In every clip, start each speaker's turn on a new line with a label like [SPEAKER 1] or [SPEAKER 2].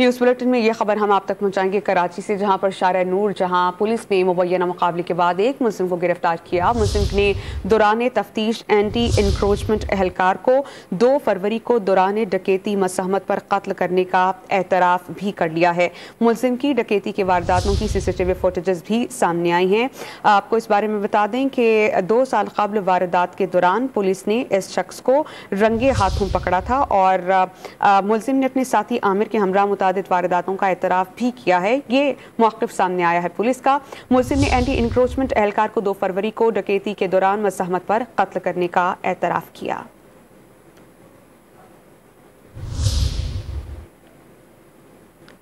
[SPEAKER 1] News bulletin में ये खबर हम आप तक पहुंचाएंगे कराची से, जहां पर शारा नूर जहां पुलिस ने मुबैना मुकाबले के बाद एक मुल्जिम को गिरफ्तार किया। मुल्जिम ने दौरान तफ्तीश एंटी इंक्रोचमेंट एहलकार को 2 फरवरी को दौरान डकैती मसहमत पर कत्ल करने का एतराफ़ भी कर लिया है। मुल्जिम की डकैती के वारदातों की CCTV फुटेजेस भी सामने आई हैं। आपको इस बारे में बता दें कि 2 साल कबल वारदात के दौरान पुलिस ने इस शख्स को रंगे हाथों पकड़ा था और मुल्जिम ने अपने साथी आमिर के हमरा मुतादिद वारदातों का एतराफ़ भी किया है। ये मौक़िफ़ सामने आया है पुलिस का। मुल्जिम ने एंटी इंक्रोचमेंट एहलकार को 2 फरवरी को डकैती के दौरान मसहमत पर कत्ल करने का एतराफ़ किया।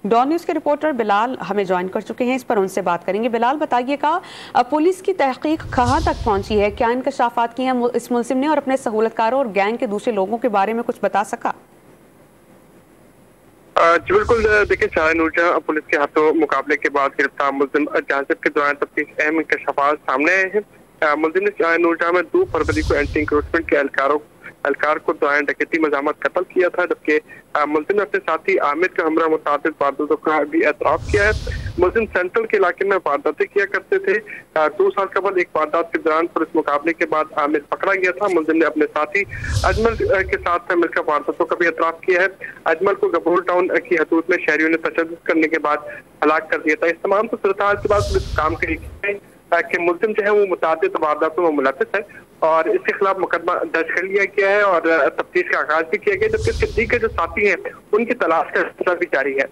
[SPEAKER 1] डॉन न्यूज़ के रिपोर्टर बिलाल हमें ज्वाइन कर चुके हैं, इस पर उनसे बात करेंगे। बिलाल, बताइएगा, पुलिस की तहकीक कहाँ तक पहुंची है? क्या इंकशाफात किए हैं इस मुल्जिम ने और अपने सहूलतकारों और गैंग के दूसरे लोगों के बारे में कुछ बता सका?
[SPEAKER 2] जी बिल्कुल, देखिए शारा नूर जहां पुलिस के हाथों मुकाबले के बाद गिरफ्तार मुल्जिम जांच के दौरान तफ्तीश अहम इंकशाफात सामने आए हैं। मुल्जिम ने शारा नूर जहां में 2 फरवरी को एंटी इंक्रोचमेंट के एहलकार को दौरान डकैती मज़ामत कत्ल किया था, जबकि मुल्जिम ने अपने साथी आमिर का हमरा मुताबिक वारदातों का भी एतराफ़ किया है। मुल्जिम सेंट्रल के इलाके में वारदातें किया करते थे। 2 साल कबल एक वारदात के दौरान पुलिस मुकाबले के बाद आमिर पकड़ा गया था। मुल्जिम ने अपने साथी अजमल के साथ मिलकर वारदातों का भी एतराफ़ किया है। अजमल को गबोल टाउन की हदूद में शहरियों ने तशद्दुद करने के बाद हलाक कर दिया था। इस तमाम सूरत-ए-हाल के बाद पुलिस काम करेगी कि मुल्जिम जो है वो मुतादिद वारदातों में मुलव्विस है और इसके खिलाफ मुकदमा दर्ज कर लिया गया है और तफ्तीश का आगाज भी किया गया, जबकि इसके दीगर जो साथी हैं उनकी तलाश का सिलसिला भी जारी है।